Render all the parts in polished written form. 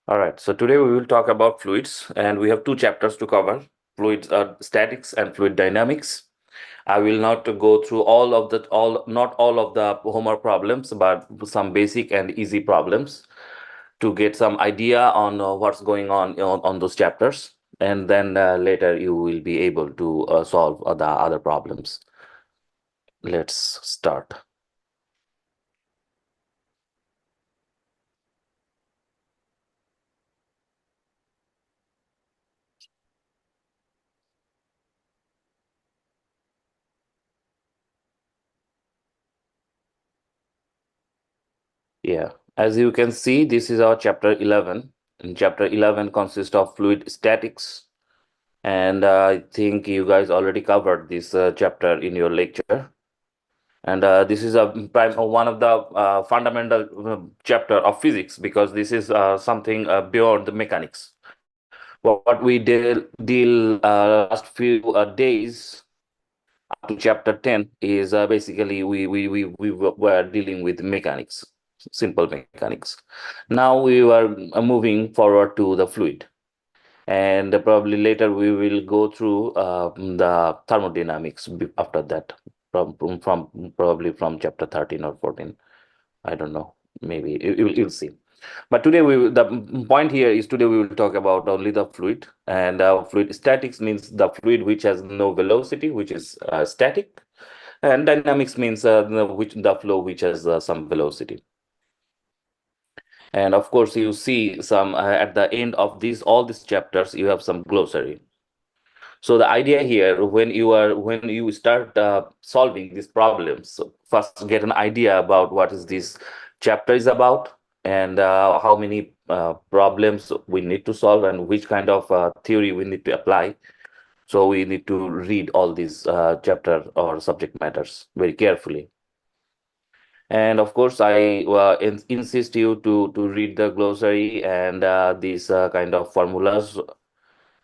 All right, so today we will talk about fluids, and we have two chapters to cover: fluid statics and fluid dynamics. I will not go through not all of the Homer problems, but some basic and easy problems to get some idea on what's going on those chapters, and then later you will be able to solve the other problems. Let's start. Yeah, as you can see, this is our chapter 11. And chapter 11 consists of fluid statics. And I think you guys already covered this chapter in your lecture. And this is one of the fundamental chapter of physics, because this is something beyond the mechanics. What we deal last few days up to chapter 10 is basically we were dealing with mechanics, simple mechanics. Now we are moving forward to the fluid, and probably later we will go through the thermodynamics after that, probably from chapter 13 or 14. I don't know, maybe you'll see. But today the point here is today we will talk about only the fluid. And fluid statics means the fluid which has no velocity, which is static. And dynamics means the flow which has some velocity. And of course you see some at the end of all these chapters you have some glossary. So the idea here, when you start solving these problems, so first get an idea about what is this chapter is about, and how many problems we need to solve, and which kind of theory we need to apply. So we need to read all these chapter or subject matters very carefully. And of course, I insist you to read the glossary and these kind of formulas,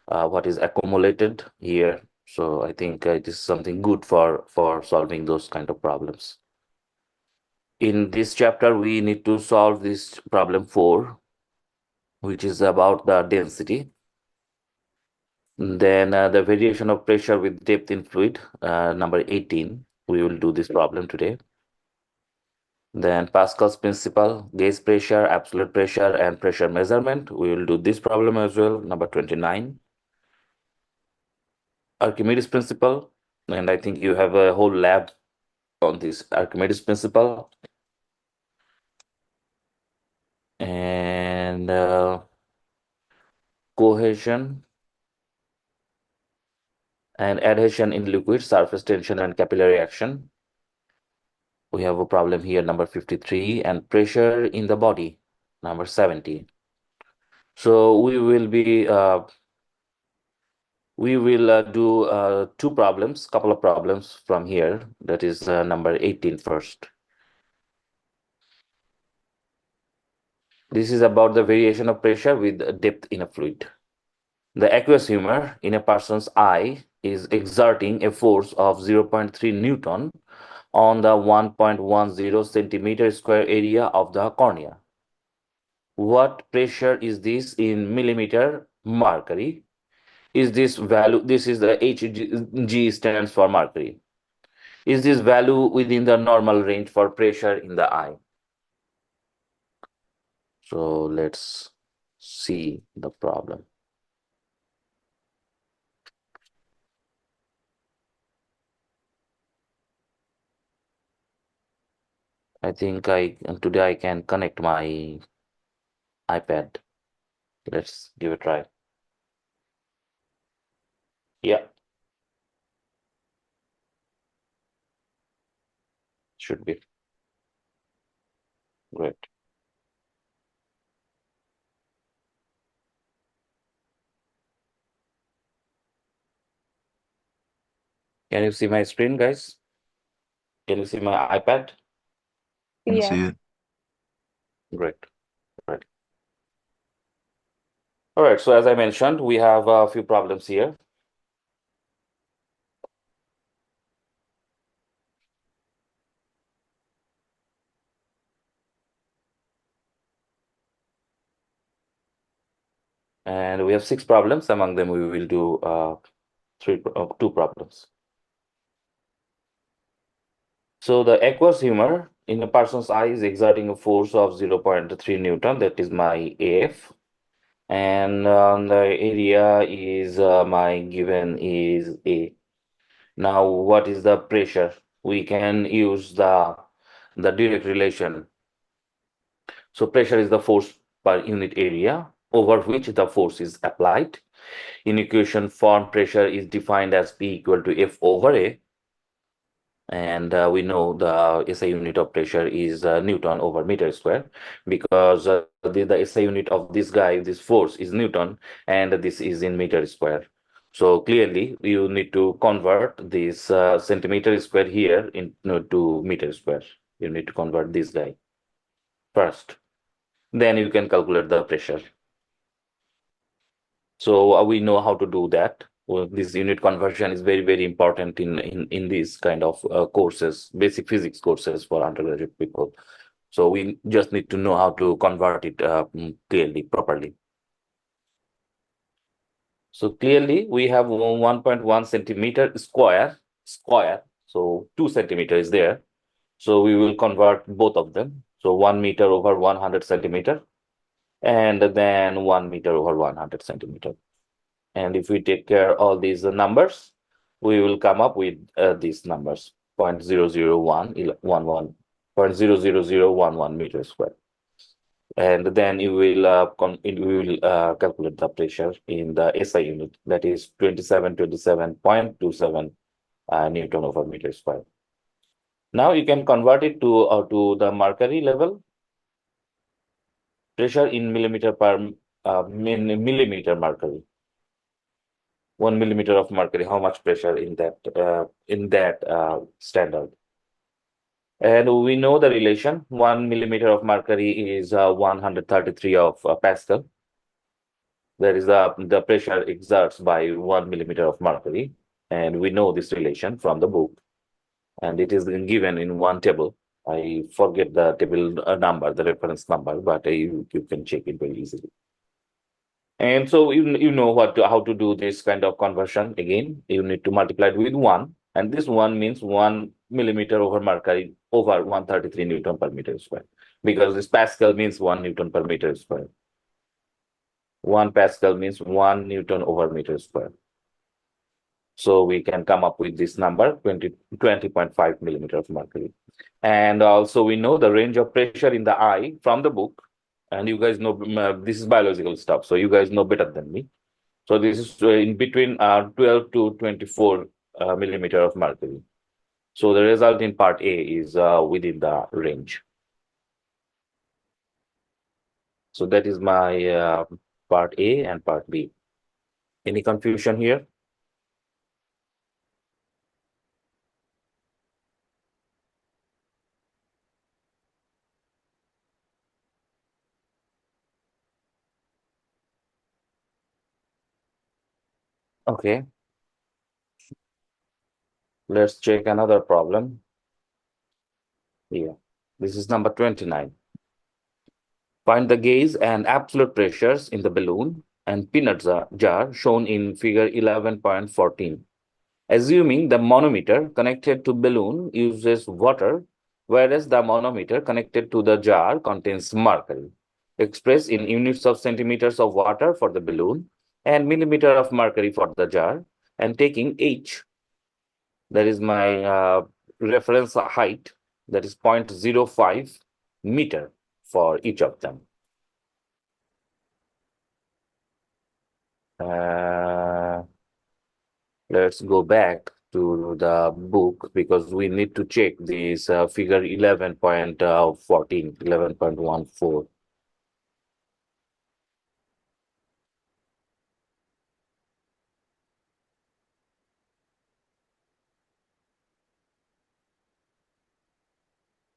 what is accumulated here. So I think it is something good for solving those kind of problems. In this chapter, we need to solve this problem 4, which is about the density. Then the variation of pressure with depth in fluid, number 18. We will do this problem today. Then Pascal's principle, gauge pressure, absolute pressure, and pressure measurement. We will do this problem as well, number 29. Archimedes principle, and I think you have a whole lab on this Archimedes principle. And cohesion and adhesion in liquid, surface tension and capillary action. We have a problem here, number 53, and pressure in the body, number 70. So we will do couple of problems from here. That is number 18 first. This is about the variation of pressure with depth in a fluid. The aqueous humor in a person's eye is exerting a force of 0.3 Newton on the 1.10 centimeter square area of the cornea. What pressure is this in millimeter mercury? Is this value, this is the Hg stands for mercury. Is this value within the normal range for pressure in the eye? So let's see the problem. I think today I can connect my iPad. Let's give it a try. Yeah, should be great. Can you see my screen, guys? Can you see my iPad? Can Yeah. see it. Great. Right. All right. So as I mentioned, we have a few problems here. And we have 6 problems. Among them, we will do two problems. So the aqueous humor in a person's eye is exerting a force of 0.3 Newton. That is my AF. And the area is my given is A. Now, what is the pressure? We can use the direct relation. So pressure is the force per unit area over which the force is applied. In equation form, pressure is defined as P equal to F over A. And we know the SI unit of pressure is Newton over meter square, because the SI unit of this guy, this force, is Newton, and this is in meter square. So clearly, you need to convert this centimeter square here into meter square. You need to convert this guy first. Then you can calculate the pressure. So we know how to do that. Well, this unit conversion is very, very important in these kind of courses, basic physics courses for undergraduate people. So we just need to know how to convert it clearly, properly. So clearly we have 1.1 centimeter square. So 2 centimeter is there. So we will convert both of them. So 1 meter over 100 centimeter, and then 1 meter over 100 centimeter. And if we take care all these numbers, we will come up with these numbers: 0.00111, 0.00011 meter square. And then you will calculate the pressure in the SI unit, that is 2727.27 Newton over meter square. Now you can convert it to the mercury level. Pressure in millimeter per millimeter mercury. 1 millimeter of mercury, how much pressure in that standard? And we know the relation. 1 millimeter of mercury is 133 of Pascal. There is the pressure exerts by 1 millimeter of mercury, and we know this relation from the book, and it is given in one table. I forget the table number, the reference number, but you can check it very easily. And so you know how to do this kind of conversion. Again, you need to multiply it with 1, and this 1 means 1 millimeter over mercury over 133 Newton per meter square, because this Pascal means 1 Newton per meter square. 1 Pascal means 1 Newton over meter square. So we can come up with this number, 20.5 millimeter of mercury. And also we know the range of pressure in the eye from the book. And you guys know this is biological stuff, so you guys know better than me. So this is in between 12 to 24 millimeter of mercury. So the result in part A is within the range. So that is my part A and part B. Any confusion here? Okay, let's check another problem. Here, this is number 29. Find the gauge and absolute pressures in the balloon and peanut jar shown in figure 11.14. Assuming the manometer connected to balloon uses water, whereas the manometer connected to the jar contains mercury. Express in units of centimeters of water for the balloon and millimeter of mercury for the jar, and taking H, that is my reference height, that is 0.05 meter for each of them. Let's go back to the book, because we need to check this figure 11.14, 11.14.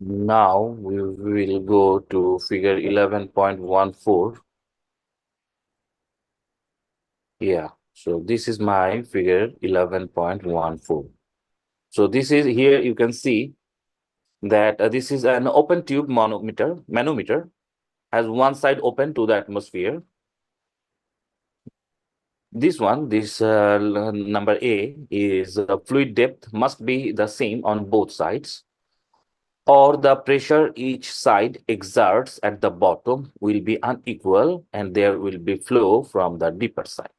Now we will go to figure 11.14. Yeah, so this is my figure 11.14. So this is, here you can see that this is an open tube manometer, has one side open to the atmosphere, Number A is fluid depth must be the same on both sides, or the pressure each side exerts at the bottom will be unequal and there will be flow from the deeper side.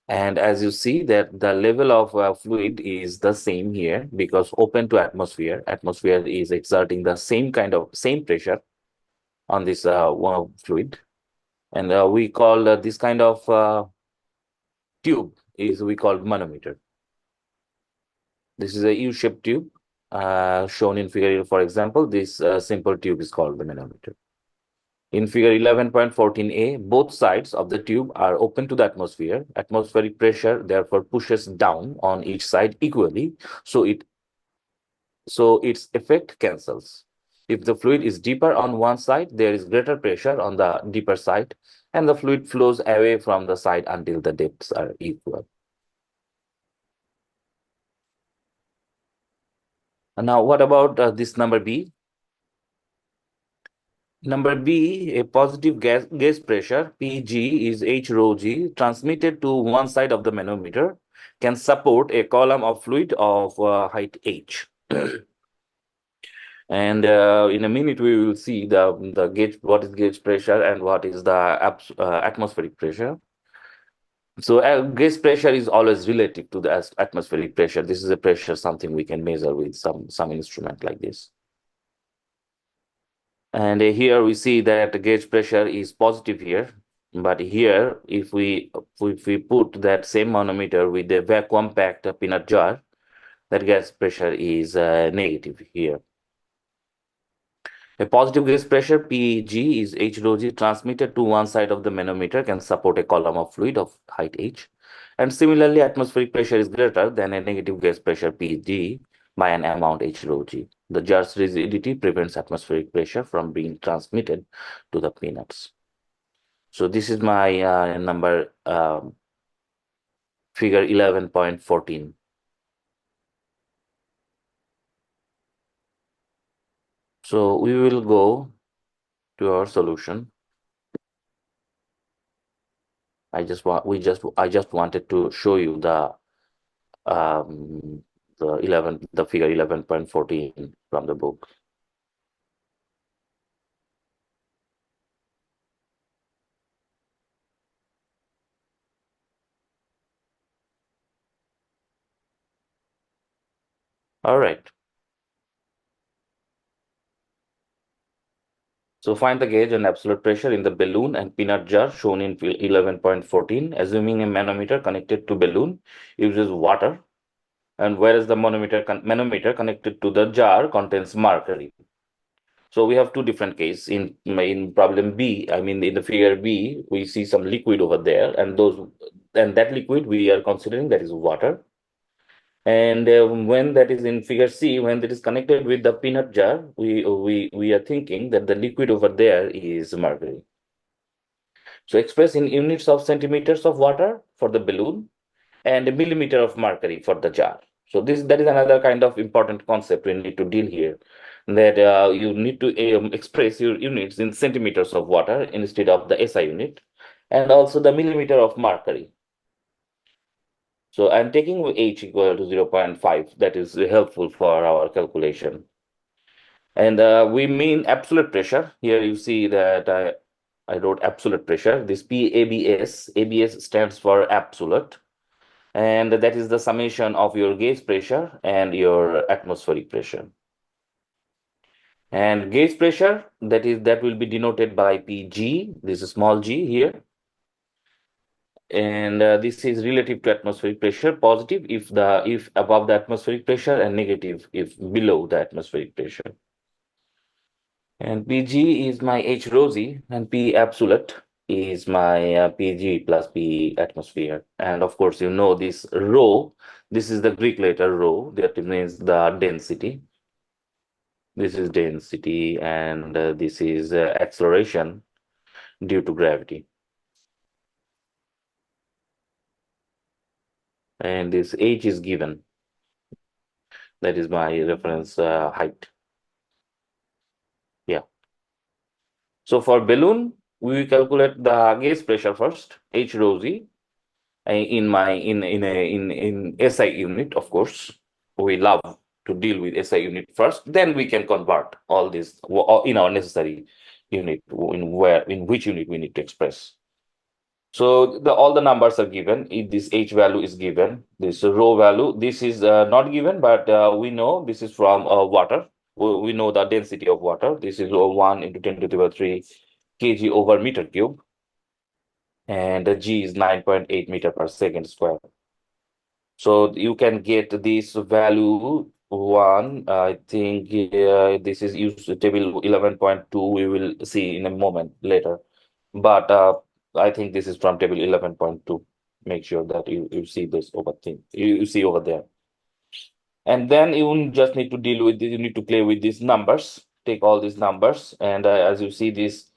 And as you see that the level of fluid is the same here because open to atmosphere is exerting the same pressure on this fluid. And we call this kind of tube is we call manometer. This is a U-shaped tube shown in figure. For example, this simple tube is called the manometer. In figure 11.14a, both sides of the tube are open to the atmosphere. Atmospheric pressure therefore pushes down on each side equally, so its effect cancels. If the fluid is deeper on one side, there is greater pressure on the deeper side, and the fluid flows away from the side until the depths are equal. And now, what about this number B? Number B, a positive gas pressure, Pg is H rho g, transmitted to one side of the manometer, can support a column of fluid of height h. And in a minute, we will see the gauge, what is gauge pressure and what is the atmospheric pressure. So gauge pressure is always relative to the atmospheric pressure. This is a pressure, something we can measure with some instrument like this. And here we see that the gauge pressure is positive here. But here, if we put that same manometer with the vacuum packed peanut jar, that gas pressure is negative here. A positive gas pressure, Pg, is H rho g transmitted to one side of the manometer can support a column of fluid of height h. And similarly, atmospheric pressure is greater than a negative gas pressure, Pg, by an amount H rho g. The jar's rigidity prevents atmospheric pressure from being transmitted to the peanuts. So this is my figure 11.14. So we will go to our solution. I just wanted to show you the figure 11.14 from the book. All right. So find the gauge and absolute pressure in the balloon and peanut jar shown in 11.14, assuming a manometer connected to balloon uses water, and whereas the manometer connected to the jar contains mercury. So we have two different cases. In problem B, I mean in the figure B, we see some liquid over there, and that liquid we are considering that is water. And when that is in figure C, when that is connected with the peanut jar, we are thinking that the liquid over there is mercury. So express in units of centimeters of water for the balloon and a millimeter of mercury for the jar. So that is another kind of important concept we need to deal here, that you need to express your units in centimeters of water instead of the SI unit, and also the millimeter of mercury. So I'm taking H equal to 0.5. That is helpful for our calculation. And we mean absolute pressure. Here you see that I wrote absolute pressure. This PABS, ABS stands for absolute. And that is the summation of your gauge pressure and your atmospheric pressure. And gauge pressure, that will be denoted by PG. This is small g here. And this is relative to atmospheric pressure, positive if above the atmospheric pressure, and negative if below the atmospheric pressure. And Pg is my H rho g, and P absolute is my Pg plus P atmosphere. And of course, you know this rho, this is the Greek letter rho, that means the density. This is density, and this is acceleration due to gravity. And this H is given. That is my reference height. Yeah. So for balloon, we will calculate the gauge pressure first, H rho g. in SI unit, of course. We love to deal with SI unit first, then we can convert all this in our necessary unit, in which unit we need to express. So all the numbers are given. If this H value is given, this rho value, this is not given, but we know this is from water. We know the density of water. This is 1 into 10 to the power 3 kg over meter cube, and the G is 9.8 meter per second square. So you can get this value one. I think this is used table 11.2. We will see in a moment later. But I think this is from table 11.2. Make sure that you see this over thing. You see over there. And then you just need to deal with this. You need to play with these numbers. Take all these numbers. And as you see, this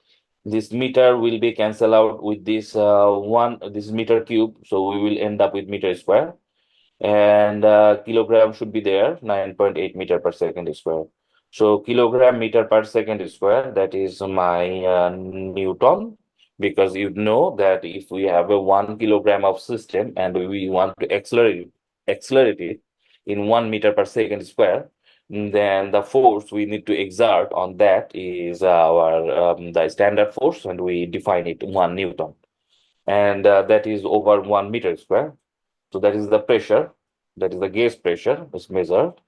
meter will be cancelled out with this this meter cube. So we will end up with meter square. And kilogram should be there, 9.8 meter per second square. So kilogram meter per second square, that is my Newton, because you know that if we have a 1 kilogram of system and we want to accelerate it in 1 meter per second square, then the force we need to exert on that is our the standard force, and we define it 1 Newton, and that is over 1 meter square. So that is the pressure, that is the gauge pressure is measured.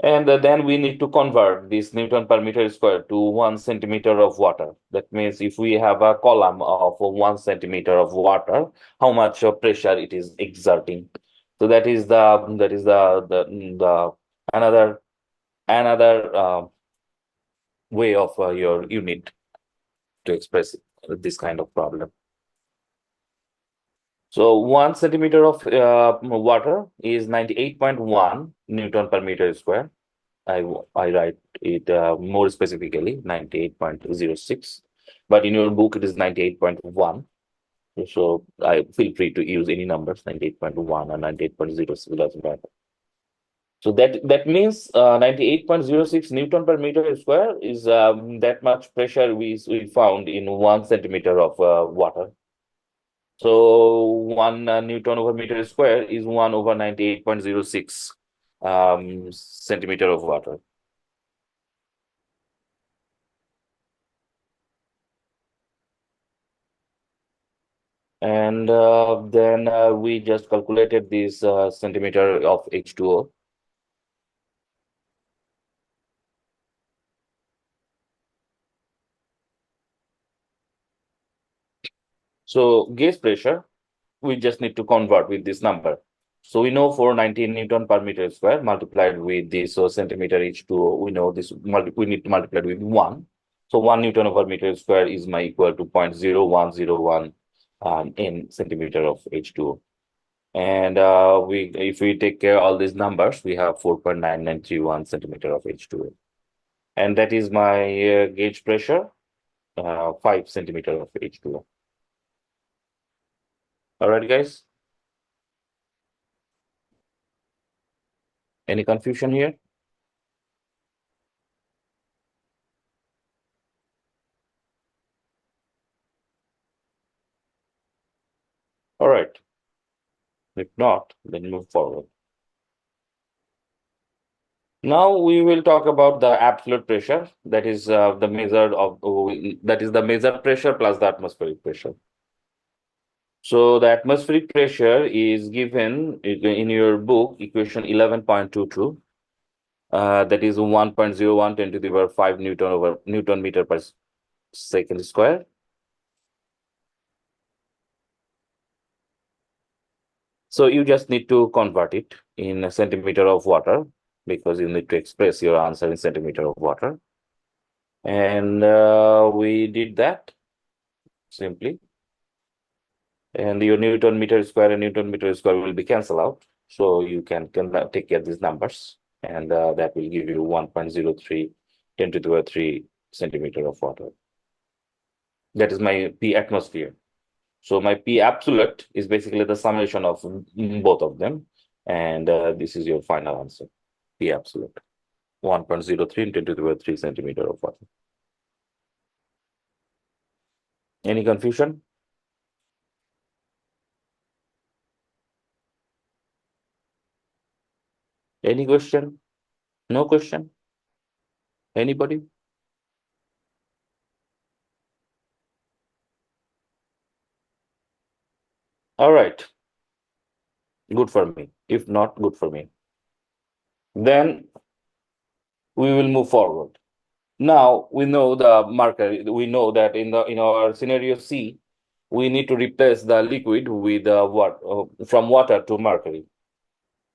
And then we need to convert this Newton per meter square to 1 centimeter of water. That means if we have a column of 1 centimeter of water, how much pressure it is exerting. So that is the another way of your unit to express this kind of problem. So 1 centimeter of water is 98.1 Newton per meter square. I write it more specifically 98.06, but in your book it is 98.1. So I feel free to use any numbers, 98.1 or 98.06, doesn't matter. So that means 98.06 Newton per meter square is that much pressure we found in 1 centimeter of water. So 1 Newton over meter square is 1 over 98.06 centimeter of water. And then we just calculated this centimeter of H2O. So gas pressure, we just need to convert with this number. So we know 419 Newton per meter square multiplied with this centimeter H2O. We know this, we need to multiply it with 1. So 1 Newton over meter square is my equal to 0.0101 in centimeter of H2O. And if we take care of all these numbers, we have 4.9931 centimeter of H2O. And that is my gauge pressure, 5 centimeter of H2O. All right, guys. Any confusion here? All right. If not, then move forward. Now we will talk about the absolute pressure. That is the measure of that is the measured pressure plus the atmospheric pressure. So the atmospheric pressure is given in your book, equation 11.22. That is 1.01 10 to the power 5 Newton over Newton meter per second square. So you just need to convert it in a centimeter of water, because you need to express your answer in centimeter of water. And we did that simply. And your Newton meter square and Newton meter square will be cancelled out. So you can take care of these numbers. And that will give you 1.03 10 to the power 3 centimeter of water. That is my P atmosphere. So my P absolute is basically the summation of both of them. And this is your final answer, P absolute, 1.03 into 10 to the power 3 centimeter of water. Any confusion? Any question? No question? Anybody? All right. Good for me. If not, good for me. Then we will move forward. Now we know the marker. We know that in our scenario C, we need to replace the liquid with what from water to mercury.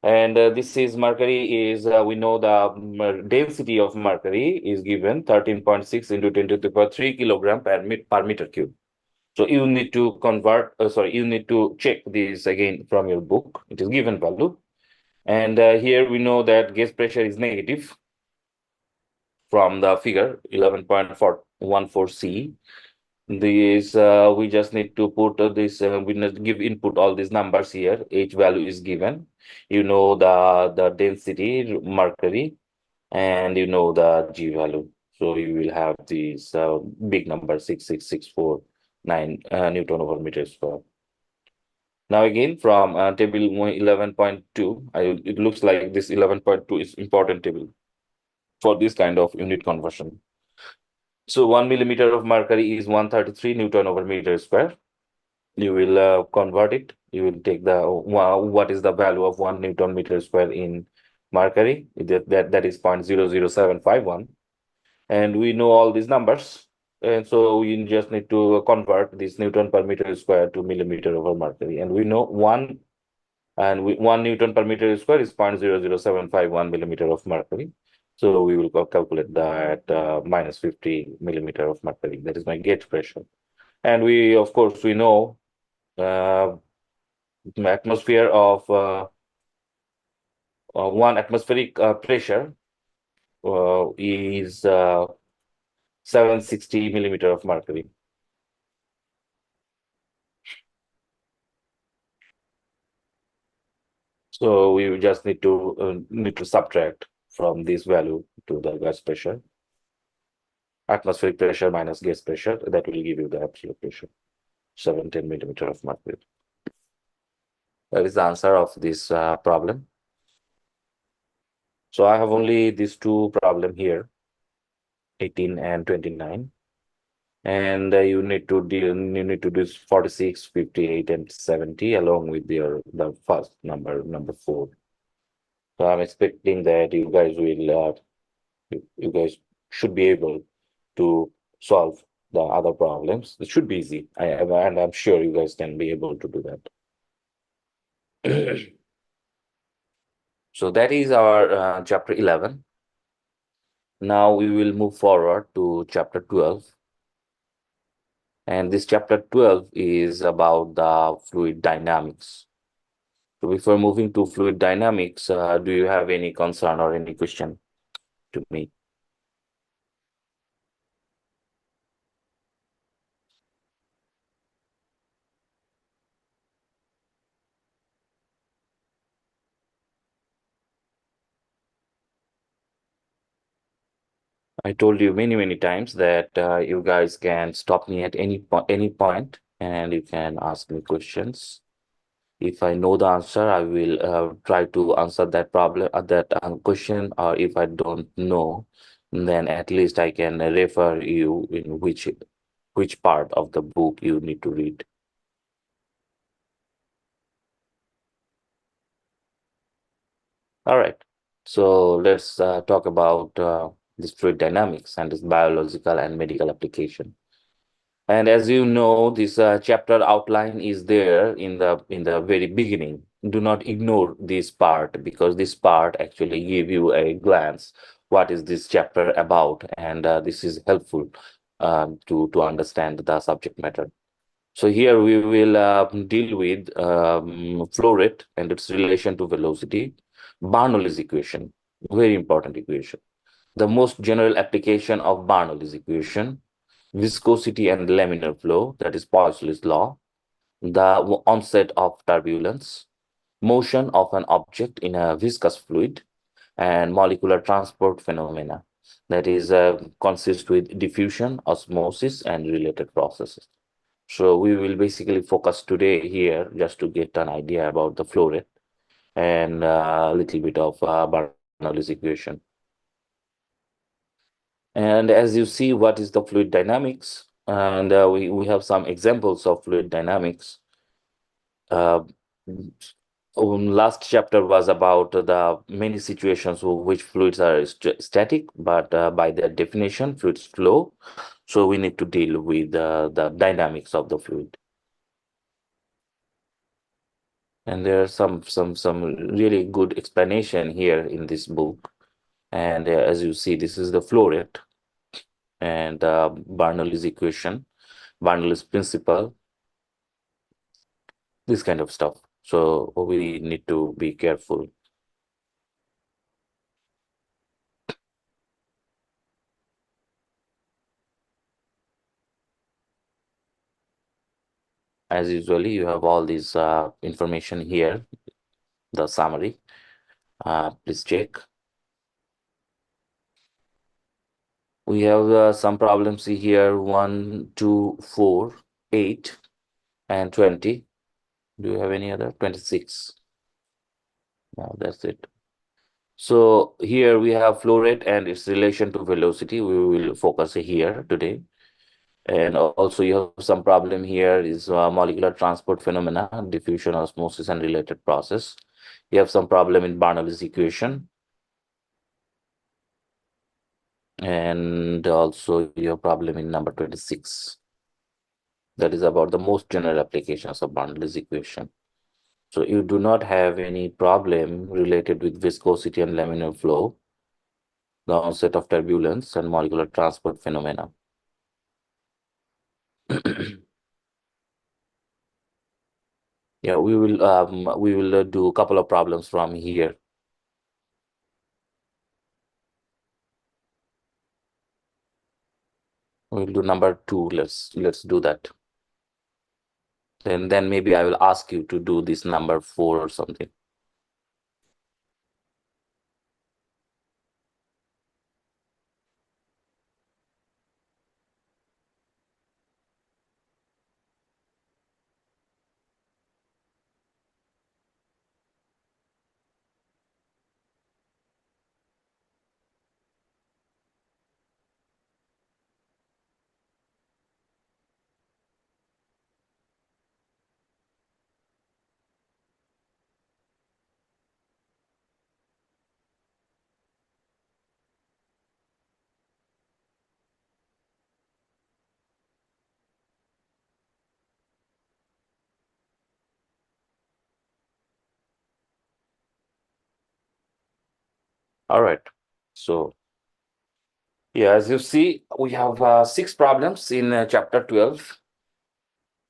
And this is mercury is we know the density of mercury is given 13.6 into 10 to the power 3 kilogram per meter cube. So you need to convert. Sorry, you need to check this again from your book. It is given value. And here we know that gas pressure is negative from the figure 11.414C. This we just need to put this. We need to give input all these numbers here. H value is given. You know the density mercury, and you know the G value. So you will have these big number 66649 Newton over meter square. Now again from table 11.2, it looks like this 11.2 is important table for this kind of unit conversion. So 1 millimeter of mercury is 133 Newton over meter square. You will convert it. You will take the what is the value of 1 Newton meter square in mercury. That is 0.00751. And we know all these numbers. And so we just need to convert this Newton per meter square to millimeter over mercury. And we know 1 Newton per meter square is 0.00751 millimeter of mercury. So we will calculate that minus 50 millimeter of mercury. That is my gauge pressure. And we, of course, we know uh, atmosphere of one atmospheric pressure is 760 millimeter of mercury. So we just need to subtract from this value to the gas pressure, atmospheric pressure minus gas pressure. That will give you the absolute pressure, 710 millimeter of mercury. That is the answer of this problem. So I have only these two problem here, 18 and 29. And you need to do 46, 58, and 70 along with the first number 4. So I'm expecting that you guys should be able to solve the other problems. It should be easy. And I'm sure you guys can be able to do that. So that is our chapter 11. Now we will move forward to chapter 12. And this chapter 12 is about the fluid dynamics. So before moving to fluid dynamics, do you have any concern or any question to me? I told you many, many times that you guys can stop me at any point and you can ask me questions. If I know the answer, I will try to answer that problem, that question, or if I don't know, then at least I can refer you in which part of the book you need to read. All right. So let's talk about this fluid dynamics and its biological and medical application. And as you know, this chapter outline is there in the very beginning. Do not ignore this part because this part actually give you a glance what is this chapter about, and this is helpful to understand the subject matter. So here we will deal with flow rate and its relation to velocity. Bernoulli's equation, very important equation. The most general application of Bernoulli's equation, viscosity and laminar flow, that is Poiseuille's law, the onset of turbulence, motion of an object in a viscous fluid, and molecular transport phenomena, that is consist with diffusion, osmosis, and related processes. So we will basically focus today here just to get an idea about the flow rate. and a little bit of Bernoulli's equation. And as you see, what is the fluid dynamics? And we have some examples of fluid dynamics. Uh, Last chapter was about the many situations which fluids are static, but by their definition, fluids flow. So we need to deal with the dynamics of the fluid. And there are some really good explanation here in this book. And as you see, this is the flow rate and Bernoulli's equation, Bernoulli's principle, this kind of stuff. So we need to be careful. As usually, you have all this information here, the summary. Please check. We have some problems here, 1, 2, 4, 8, and 20. Do you have any other? 26. No, that's it. So here we have flow rate and its relation to velocity. We will focus here today. And also you have some problem here is molecular transport phenomena, diffusion, osmosis, and related process. You have some problem in Bernoulli's equation. And also you have problem in number 26. That is about the most general applications of Bernoulli's equation. So you do not have any problem related with viscosity and laminar flow, the onset of turbulence, and molecular transport phenomena. Yeah, we will do a couple of problems from here. We'll do number 2. Let's do that. Then maybe I will ask you to do this number 4 or something. All right. So yeah, as you see, we have 6 problems in chapter 12.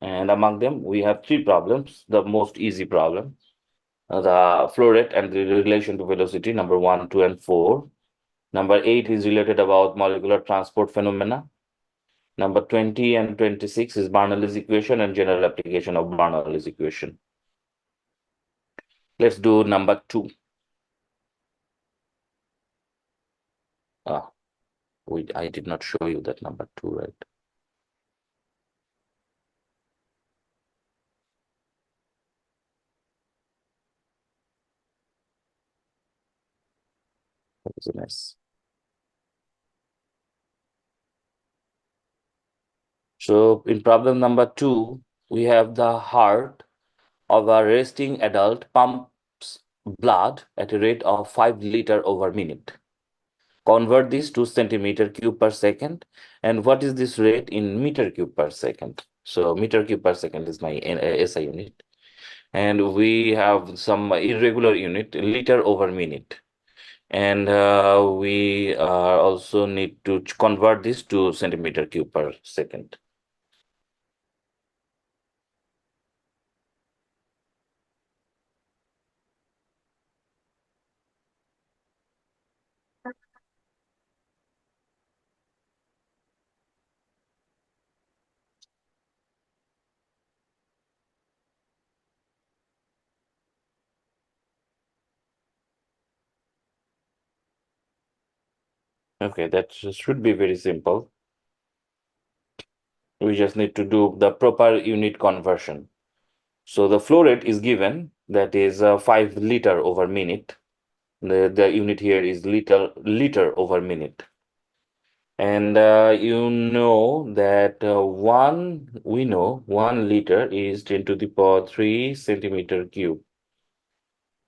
And among them, we have 3 problems. The most easy problem, the flow rate and the relation to velocity, number 1, 2, and 4. Number 8 is related about molecular transport phenomena. Number 20 and 26 is Bernoulli's equation and general application of Bernoulli's equation. Let's do number 2. Ah, I did not show you that number 2, right? That is a mess. So in problem number 2, we have the heart of a resting adult pumps blood at a rate of 5 liter over minute. Convert this to centimeter cube per second. And what is this rate in meter cube per second? So meter cube per second is my SI unit. And we have some irregular unit, liter over minute. And we also need to convert this to centimeter cube per second. Okay, that should be very simple. We just need to do the proper unit conversion. So the flow rate is given, that is 5 liter over minute. The unit here is liter over minute. And you know that we know 1 liter is 10 to the power 3 centimeter cube.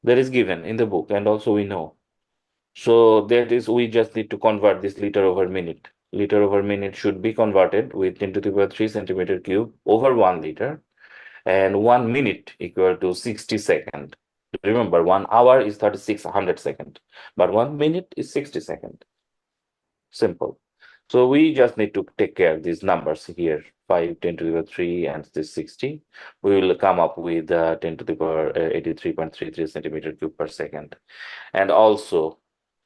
That is given in the book, and also we know. So that is, we just need to convert this liter over minute. Liter over minute should be converted with 10 to the power 3 centimeter cube over 1 liter, and 1 minute equal to 60 seconds. Remember, 1 hour is 3600 seconds, but 1 minute is 60 seconds. Simple. So we just need to take care of these numbers here, 5, 10 to the power 3, and this 60. We will come up with 10 to the power 83.33 centimeter cube per second. And also,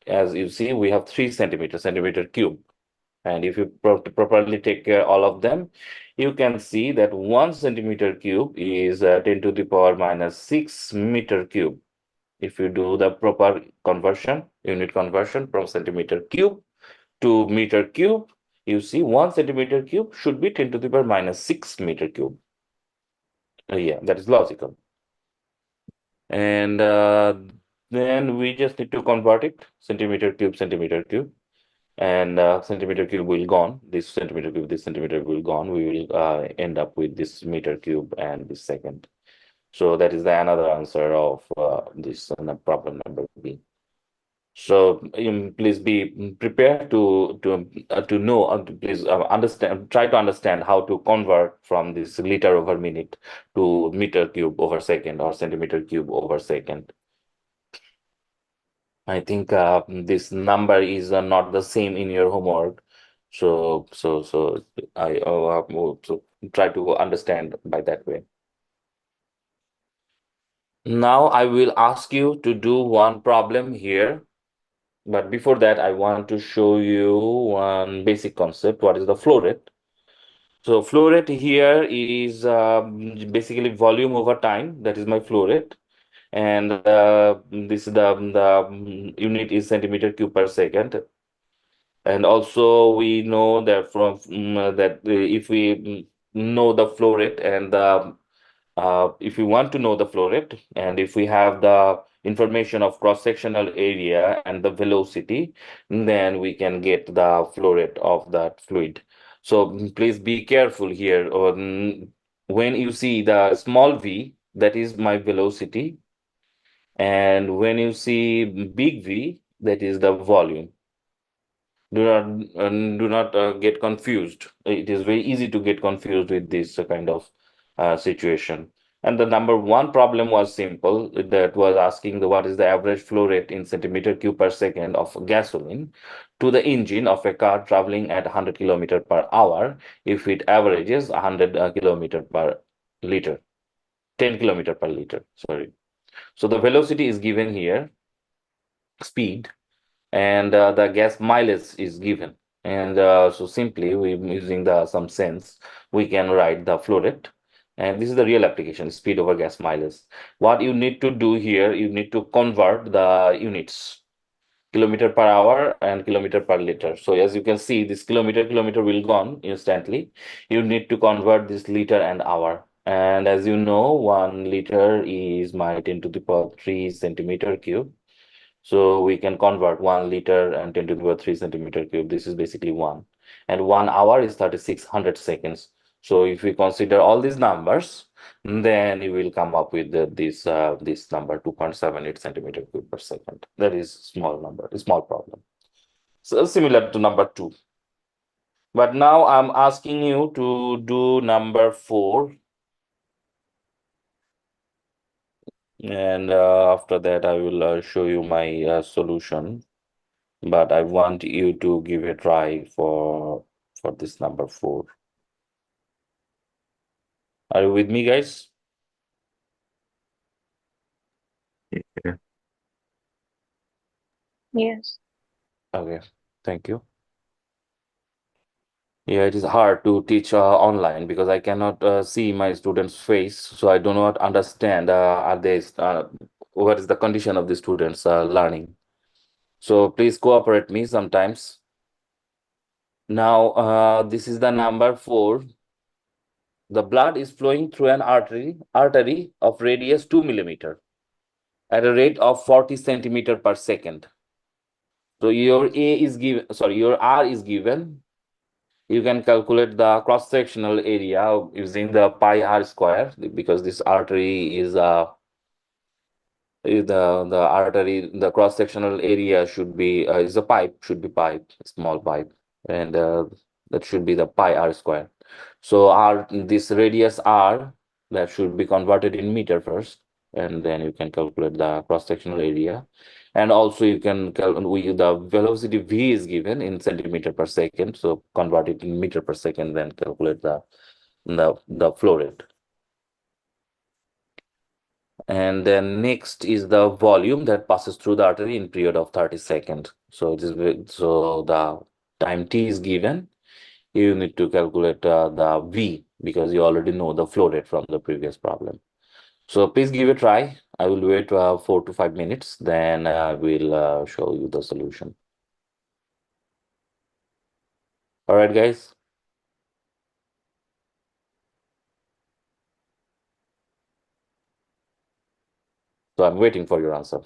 as you see, we have 3 centimeter cube. And if you properly take care all of them, you can see that 1 centimeter cube is 10 to the power minus 6 meter cube. If you do the proper conversion, unit conversion from centimeter cube to meter cube, you see 1 centimeter cube should be 10 to the power minus 6 meter cube. Yeah, that is logical. And then we just need to convert it, centimeter cube. And centimeter cube will gone. This centimeter will gone. We will end up with this meter cube and this second. So that is the another answer of this problem number B. So please be prepared to know, please understand, try to understand how to convert from this liter over minute to meter cube over second or centimeter cube over second. I think this number is not the same in your homework. So I so try to understand by that way. Now I will ask you to do one problem here. But before that, I want to show you one basic concept. What is the flow rate? So flow rate here is basically volume over time. That is my flow rate. And this is the unit is centimeter cube per second. And also we know that from that if we know the flow rate and if we want to know the flow rate, and if we have the information of cross-sectional area and the velocity, then we can get the flow rate of that fluid. So please be careful here. When you see the small v, that is my velocity, and when you see big V, that is the volume. Do not get confused. It is very easy to get confused with this kind of situation. And the number one problem was simple. That was asking what is the average flow rate in centimeter cube per second of gasoline to the engine of a car traveling at 100 kilometer per hour if it averages 100 kilometer per liter, 10 kilometer per liter. Sorry. So the velocity is given here, speed, and the gas mileage is given. And so simply we using the some sense, we can write the flow rate. And this is the real application, speed over gas mileage. What you need to do here, you need to convert the units, kilometer per hour and kilometer per liter. So as you can see, this kilometer will gone instantly. You need to convert this liter and hour. And as you know, 1 liter is my 10 to the power 3 centimeter cube. So we can convert 1 liter and 10 to the power 3 centimeter cube. This is basically one. And 1 hour is 3600 seconds. So if we consider all these numbers, then you will come up with this number 2.78 centimeter cube per second. That is small number, a small problem. So similar to number 2. But now I'm asking you to do number 4. And after that, I will show you my solution. But I want you to give a try for this number 4. Are you with me, guys? Yeah. Yes. Okay, thank you. Yeah, it is hard to teach online because I cannot see my students' face, so I do not understand are they what is the condition of the students learning. So please cooperate me sometimes. Now, this is the number 4. the blood is flowing through an artery of radius 2 millimeter at a rate of 40 centimeter per second. So your A is given, sorry, your R is given. You can calculate the cross-sectional area using the pi r square because this artery is the artery, the cross-sectional area should be is a pipe, should be pipe, small pipe, and that should be the pi r square. So r, this radius r, that should be converted in meter first, and then you can calculate the cross-sectional area. And also you can the velocity v is given in centimeter per second, so convert it in meter per second, then calculate the flow rate. And then next is the volume that passes through the artery in period of 30 seconds. So so the time t is given. You need to calculate the v because you already know the flow rate from the previous problem. So please give it a try. I will wait 4 to 5 minutes. Then I will show you the solution. All right, guys. So I'm waiting for your answer.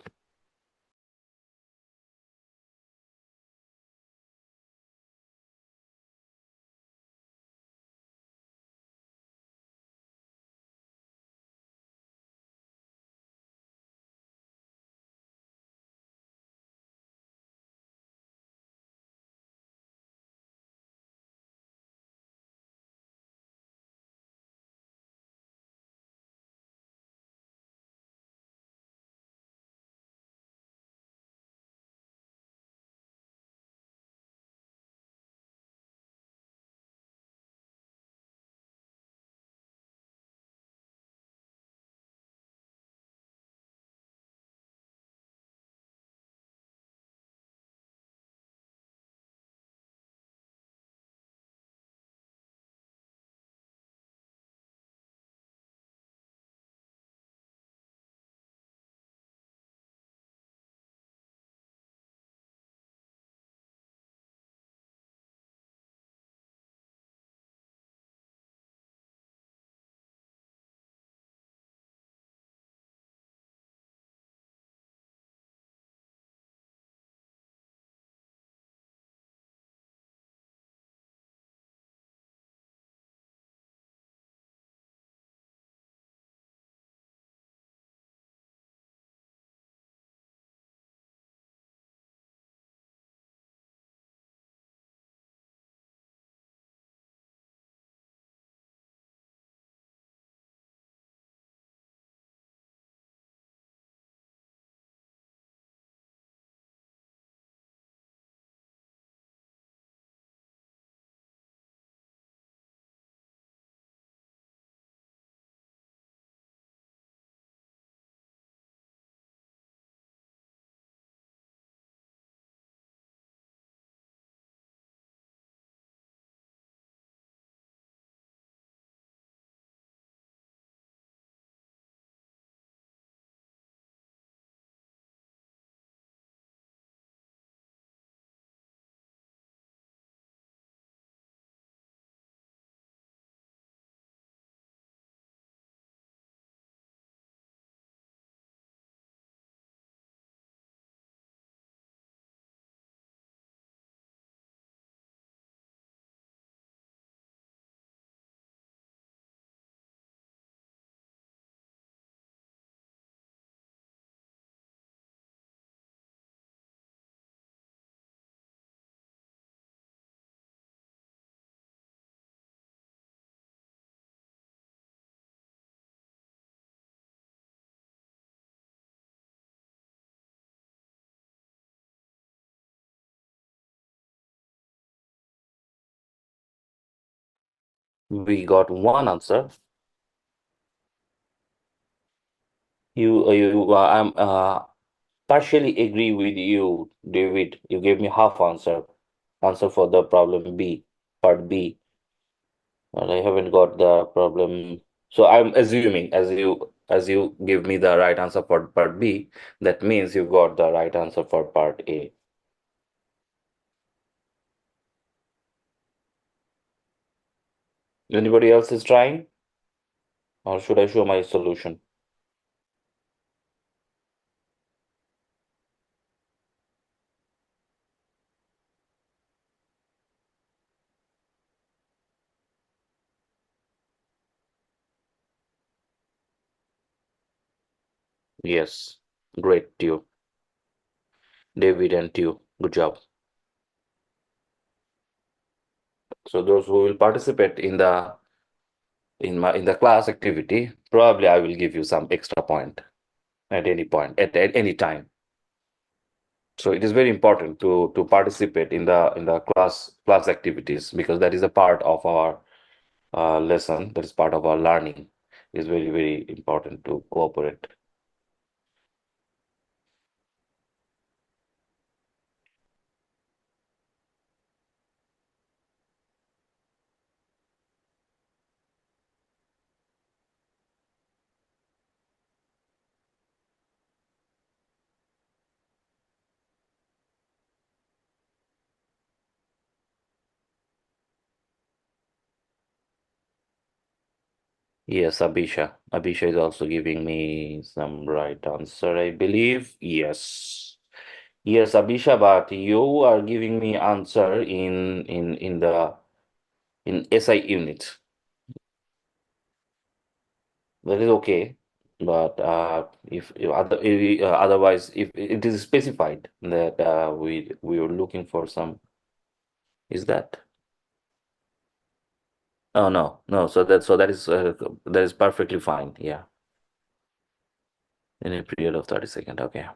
We got one answer. I'm partially agree with you, David. You gave me half answer for the problem B, part B, and I haven't got the problem. So I'm assuming as you give me the right answer for part B, that means you got the right answer for part A. Anybody else is trying? Or should I show my solution? Yes. Great, you, David and you. Good job. So those who will participate in the class activity, probably I will give you some extra point at any point at any time. So it is very important to participate in the class activities because that is a part of our lesson. That is part of our learning. It is very very important to cooperate. Yes, Abisha. Abisha is also giving me some right answer, I believe. Yes. Yes, Abisha, but you are giving me answer in SI unit. That is okay, but if otherwise, if it is specified that we are looking for some, is that? Oh no, no. So that is perfectly fine. Yeah, in a period of 30 seconds. Okay.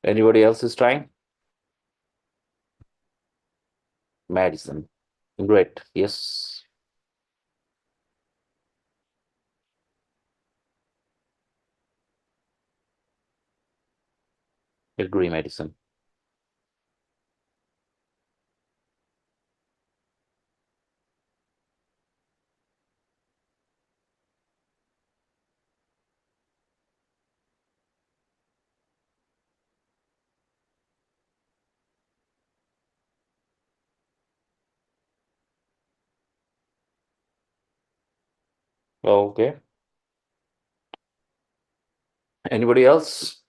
Anybody else is trying? Medicine. Great. Yes. Agree. Medicine. Okay. Anybody else?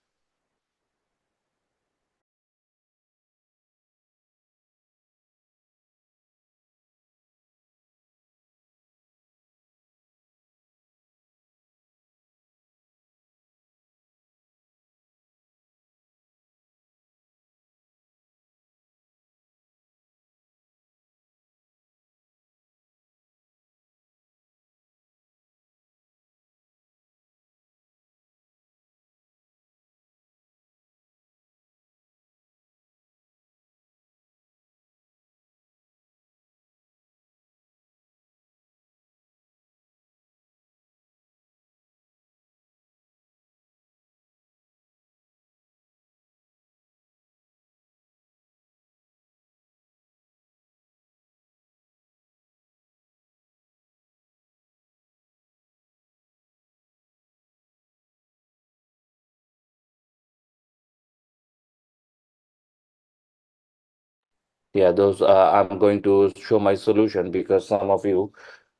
Yeah, those I'm going to show my solution because some of you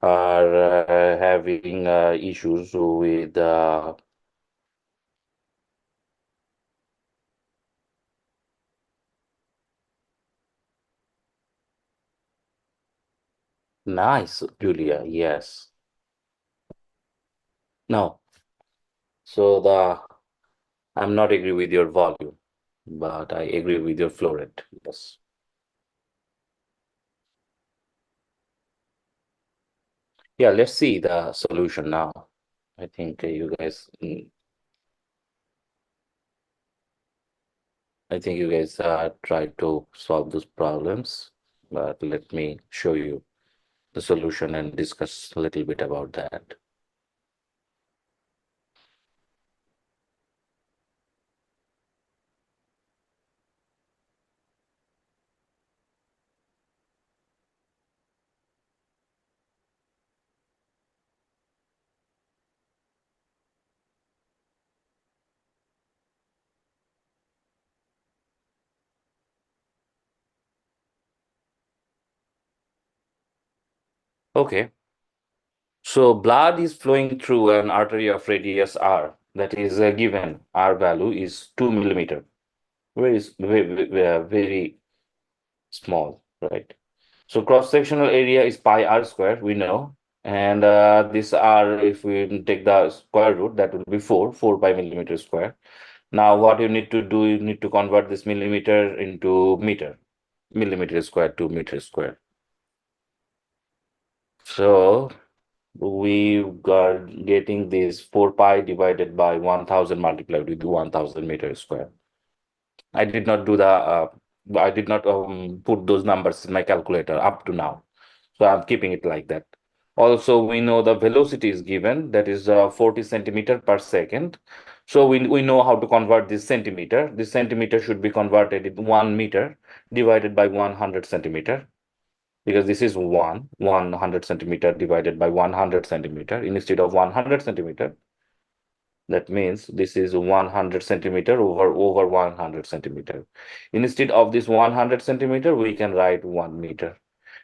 are having issues with nice, Julia. Yes. No. So I'm not agree with your volume, but I agree with your flow rate. Yes. Yeah, let's see the solution now. I think you guys try to solve those problems, but let me show you the solution and discuss a little bit about that. Okay. So blood is flowing through an artery of radius r. That is given. R value is 2 millimeter. Very small, right? So cross-sectional area is pi r square, we know. And this r, if we take the square root, that will be 4 pi millimeter square. Now, what you need to do, you need to convert this millimeter into meter, millimeter square to meter square. So we got getting this 4 pi divided by 1000 multiplied with 1000 meters square. I did not do the, I did not put those numbers in my calculator up to now. So I'm keeping it like that. Also, we know the velocity is given, that is 40 centimeter per second. So we know how to convert this centimeter. This centimeter should be converted in 1 meter divided by 100 centimeter, because this is 100 centimeter divided by 100 centimeter instead of 100 centimeter. That means this is 100 centimeter over 100 centimeter. Instead of this 100 centimeter, we can write 1 meter.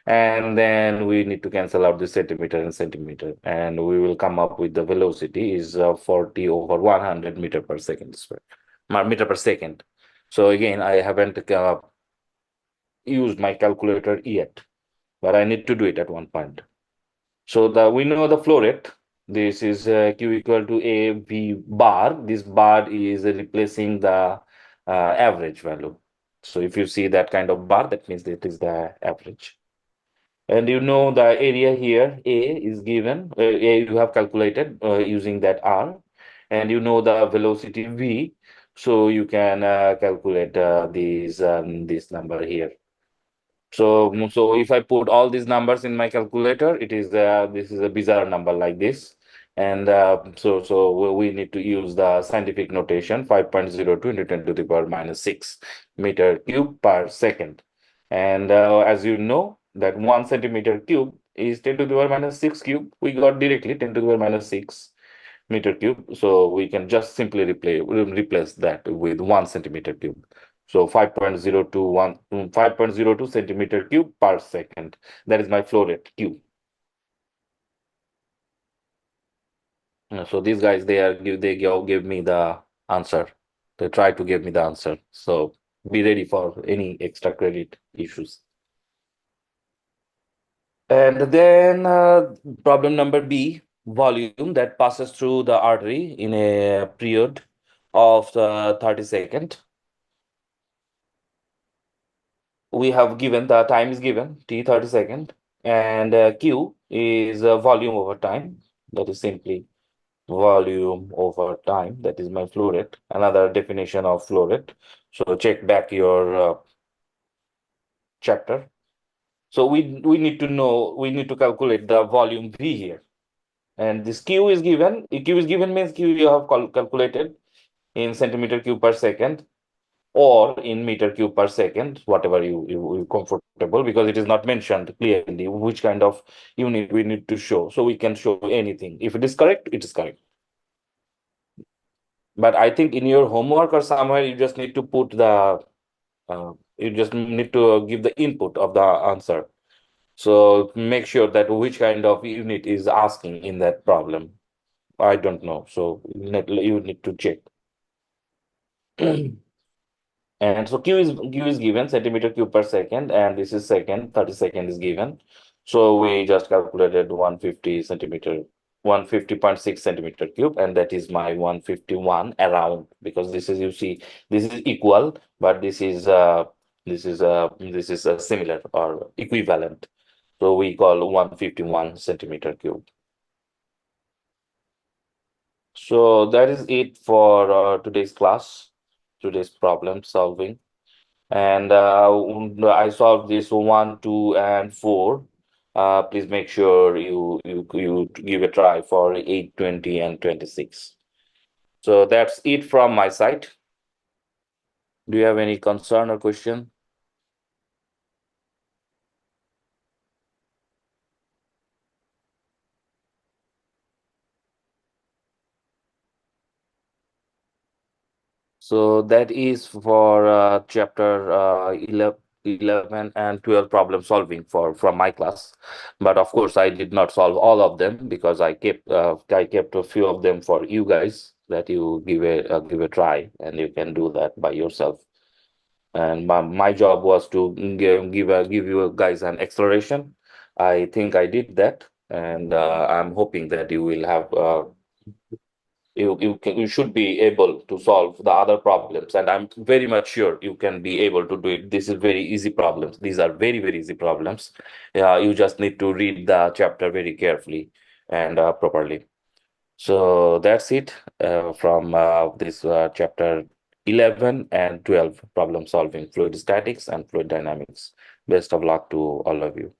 And then we need to cancel out the centimeter and centimeter. And we will come up with the velocity is 40 over 100 meter per second square, meter per second. So again, I haven't used my calculator yet, but I need to do it at one point. So we know the flow rate. This is Q equal to A V bar. This bar is replacing the average value. So if you see that kind of bar, that means that is the average. And you know the area here, A is given, A you have calculated using that R. And you know the velocity V. So you can calculate this number here. So if I put all these numbers in my calculator, it is this is a bizarre number like this. And we need to use the scientific notation 5.02 into 10 to the power minus 6 meter cube per second. And as you know, that 1 centimeter cube is 10 to the power minus 6 cube. We got directly 10 to the power minus 6 meter cube. So we can just simply replace that with 1 centimeter cube. So 5.02 centimeter cube per second. That is my flow rate Q. So these guys, give me the answer. They try to give me the answer. So be ready for any extra credit issues. And then problem number B, volume that passes through the artery in a period of 30 seconds. We have given the time is given t 30 second, and q is volume over time. That is simply volume over time. That is my flow rate, another definition of flow rate. So check back your chapter. So we need to know, we need to calculate the volume v here, and this q is given. Q is given means q you have calculated in centimeter cube per second or in meter cube per second, whatever you comfortable, because it is not mentioned clearly which kind of unit we need to show. So we can show anything. If it is correct, it is correct. But I think in your homework or somewhere, you just need to put the, you just need to give the input of the answer. So make sure that which kind of unit is asking in that problem. I don't know. So you need to check. And so Q is given centimeter cube per second, and this is second, 30 second is given. So we just calculated 150 centimeter, 150.6 centimeter cube, and that is my 151 around, because this is, you see, this is equal, but this is similar or equivalent. So we call 151 centimeter cube. So that is it for today's class, today's problem solving. And I solved this 1, 2, and 4. Please make sure you give a try for 8, 20, and 26. So that's it from my side. Do you have any concern or question? So that is for chapter 11, 11 and 12 problem solving for from my class. But of course, I did not solve all of them because I kept a few of them for you guys that you give a try, and you can do that by yourself. And my job was to give you guys an exploration. I think I did that, and I'm hoping that you will have you should be able to solve the other problems, and I'm very much sure you can be able to do it. This is very easy problems. These are very easy problems. You just need to read the chapter very carefully and properly. So that's it from this chapter 11 and 12, problem solving, fluid statics and fluid dynamics. Best of luck to all of you.